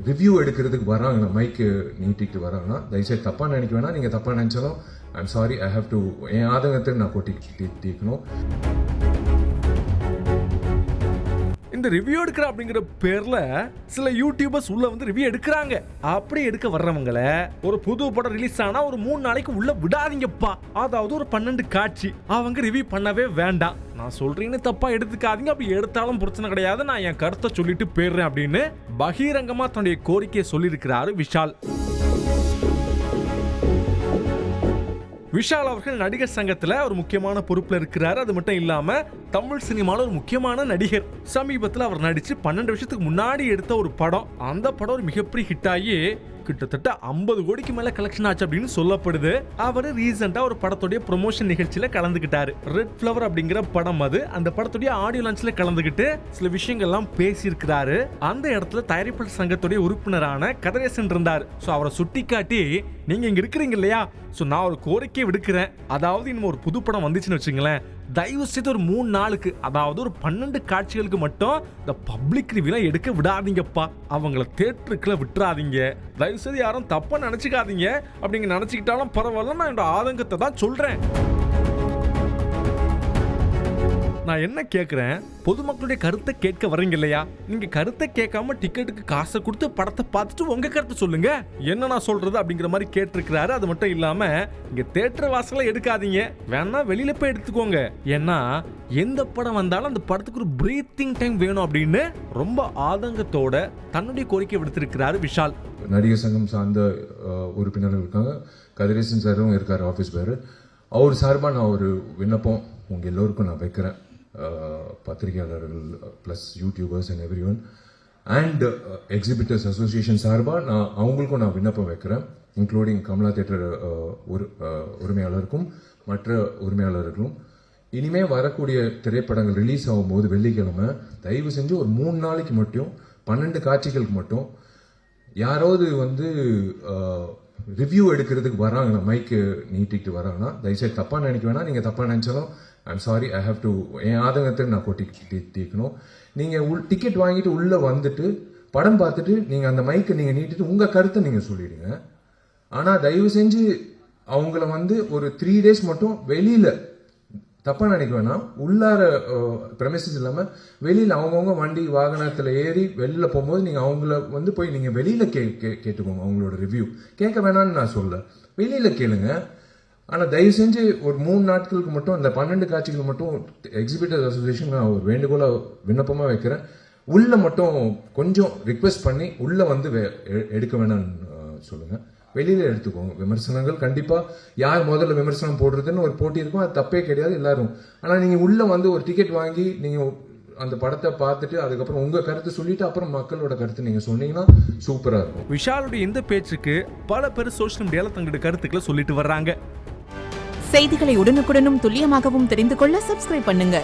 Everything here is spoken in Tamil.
ரிவ்யூ எடுக்கிறதுக்கு வராங்கன்னா மைக்கு நீட்டிட்டு வராங்கன்னா தயவுசெய்து தப்பாக நினைக்க வேணாம். நீங்கள் தப்பாக நினச்சாலும் I'm sorry, I have to என் ஆதங்கத்தை நான் தீர்க்கணும். இந்த ரிவ்யூ எடுக்கிற அப்படிங்கிற பேர்ல சில யூடியூபர்ஸ் உள்ள வந்து ரிவ்யூ எடுக்கிறாங்க. அப்படி எடுக்க வர்றவங்கள ஒரு புது படம் ரிலீஸ் ஆனா ஒரு 3 நாளைக்கு உள்ள விடாதீங்கப்பா. அதாவது ஒரு 12 காட்சி அவங்க ரிவ்யூ பண்ணவே வேண்டாம். நான் சொல்றேன்னு தப்பா எடுத்துக்காதீங்க. அப்படி எடுத்தாலும் பிரச்சனை கிடையாது, நான் என் கருத்தை சொல்லிட்டு போயிடுறேன் அப்படின்னு பகிரங்கமா தன்னுடைய கோரிக்கையை சொல்லியிருக்கிறாரு விஷால். விஷால் அவர்கள் நடிகர் சங்கத்துல ஒரு முக்கியமான பொறுப்புல இருக்கிறாரு. அது மட்டும் இல்லாம தமிழ் சினிமால ஒரு முக்கியமான நடிகர். சமீபத்தில் அவர் நடிச்சு 12 வருஷத்துக்கு முன்னாடி எடுத்த ஒரு படம், அந்த படம் ஒரு மிகப்பெரிய ஹிட் ஆகி கிட்டத்தட்ட 50 கோடிக்கு மேல கலெக்ஷன் ஆச்சு அப்படின்னு சொல்லப்படுது. அவர் ரீசெண்டா ஒரு படத்துடைய ப்ரொமோஷன் நிகழ்ச்சியில கலந்துகிட்டாரு. ரெட் ஃப்ளவர் அப்படிங்கிற படம் அது. அந்த படத்துடைய ஆடியோ லான்ச்ல கலந்துகிட்டு சில விஷயங்கள்லாம் பேசியிருக்கிறாரு. அந்த இடத்துல தயாரிப்பாளர் சங்கத்துடைய உறுப்பினரான கதிரேசன் இருந்தார். ஸோ அவரை சுட்டிக்காட்டி, நீங்க இங்க இருக்கிறீங்க இல்லையா, ஸோ நான் ஒரு கோரிக்கை விடுக்கிறேன். அதாவது இன்னும் ஒரு புது படம் வந்துச்சுன்னு வச்சுங்களேன், தயவு செய்து ஒரு 3 நாளுக்கு, அதாவது ஒரு 12 காட்சிகளுக்கு மட்டும் இந்த பப்ளிக் ரிவ்யூலாம் எடுக்க விடாதீங்கப்பா. அவங்கள தியேட்டருக்குள்ள விட்டுறாதீங்க. தயவு செய்து யாரும் தப்பா நினைச்சுக்காதீங்க. அப்படிங்க நினைச்சுக்கிட்டாலும் பரவாயில்ல, நான் என்னோட ஆதங்கத்தை தான் சொல்றேன். நான் என்ன கேட்கிறேன், பொதுமக்களுடைய கருத்தை கேட்க வர்றீங்க இல்லையா, நீங்க கருத்தை கேட்காம டிக்கெட்டுக்கு காசை கொடுத்து படத்தை பார்த்துட்டு உங்க கருத்தை சொல்லுங்க. என்ன நான் சொல்றது அப்படிங்கிற மாதிரி கேட்டிருக்கிறாரு. அது மட்டும் இல்லாம இங்க தியேட்டர் வாசல எடுக்காதீங்க, வேணா வெளியில போய் எடுத்துக்கோங்க. ஏன்னா எந்த படம் வந்தாலும் அந்த படத்துக்கு ஒரு பிரீத்திங் டைம் வேணும் அப்படின்னு ரொம்ப ஆதங்கத்தோட தன்னுடைய கோரிக்கை விடுத்திருக்கிறாரு விஷால். நடிகர் சங்கம் சார்ந்த உறுப்பினர்கள் இருக்காங்க, கதிரேசன் சாரும் இருக்காரு, ஆஃபீஸ் பேரு. அவர் சார்பாக நான் ஒரு விண்ணப்பம் உங்க எல்லோருக்கும் நான் வைக்கிறேன். பத்திரிகையாளர்கள் plus YouTubers and every one and exhibitors association சார்பாக நான் அவங்களுக்கும் நான் விண்ணப்பம் வைக்கிறேன். இன்க்ளூடிங் கமலா தியேட்டர் உரிமையாளருக்கும் மற்ற உரிமையாளர்களும், இனிமே வரக்கூடிய திரைப்படங்கள் ரிலீஸ் ஆகும்போது வெள்ளிக்கிழமை தயவு செஞ்சு ஒரு 3 நாளைக்கு மட்டும் 12 காட்சிகளுக்கு மட்டும் யாராவது வந்து ரிவ்யூ எடுக்கிறதுக்கு வராங்கன்னா மைக்கு நீட்டிட்டு வராங்கன்னா தயவுசெய்து தப்பாக நினைக்க வேணாம். நீங்கள் தப்பாக நினச்சாலும் I'm sorry, I have to என் ஆதங்கத்தை நான் தீர்க்கணும். நீங்கள் டிக்கெட் வாங்கிட்டு உள்ளே வந்துட்டு படம் பார்த்துட்டு நீங்கள் அந்த மைக்கை நீங்கள் நீட்டிட்டு உங்கள் கருத்தை நீங்கள் சொல்லிடுங்க. ஆனால் தயவு செஞ்சு அவங்கள வந்து ஒரு 3 days மட்டும் வெளியில் தப்பாக நினைக்க வேணாம். உள்ளார ப்ரெமிசஸ் இல்லாமல் வெளியில் அவங்கவுங்க வண்டி வாகனத்தில் ஏறி வெளியில் போகும்போது நீங்கள் அவங்கள வந்து போய் நீங்கள் வெளியில் கேட்டுக்கோங்க. அவங்களோட ரிவ்யூ கேட்க வேணான்னு நான் சொல்ல, வெளியில் கேளுங்க. ஆனால் தயவு செஞ்சு ஒரு 3 நாட்களுக்கு மட்டும் அந்த 12 காட்சிகளுக்கு மட்டும் எக்ஸிபிட்டர்ஸ் அசோசியேஷன் நான் ஒரு வேண்டுகோளை விண்ணப்பமாக வைக்கிறேன். உள்ள மட்டும் கொஞ்சம் ரிக்வெஸ்ட் பண்ணி உள்ள வந்து எடுக்க வேணாம்னு சொல்லுங்க, வெளியில எடுத்துக்கோங்க. விமர்சனங்கள் கண்டிப்பா யார் முதல்ல விமர்சனம் போடுறதுன்னு ஒரு போட்டி இருக்கும், அது தப்பே கிடையாது எல்லாரும். ஆனா நீங்க உள்ள வந்து ஒரு டிக்கெட் வாங்கி நீங்க அந்த படத்தை பார்த்துட்டு அதுக்கப்புறம் உங்க கருத்து சொல்லிட்டு அப்புறம் மக்களோட கருத்து நீங்க சொன்னீங்கன்னா சூப்பரா இருக்கும். விஷாலுடைய இந்த பேச்சுக்கு பல பேர் சோஷியல் மீடியால தங்களுடைய கருத்துக்களை சொல்லிட்டு வர்றாங்க. செய்திகளை உடனுக்குடனும் துல்லியமாகவும் தெரிந்து கொள்ள சப்ஸ்கிரைப் பண்ணுங்க.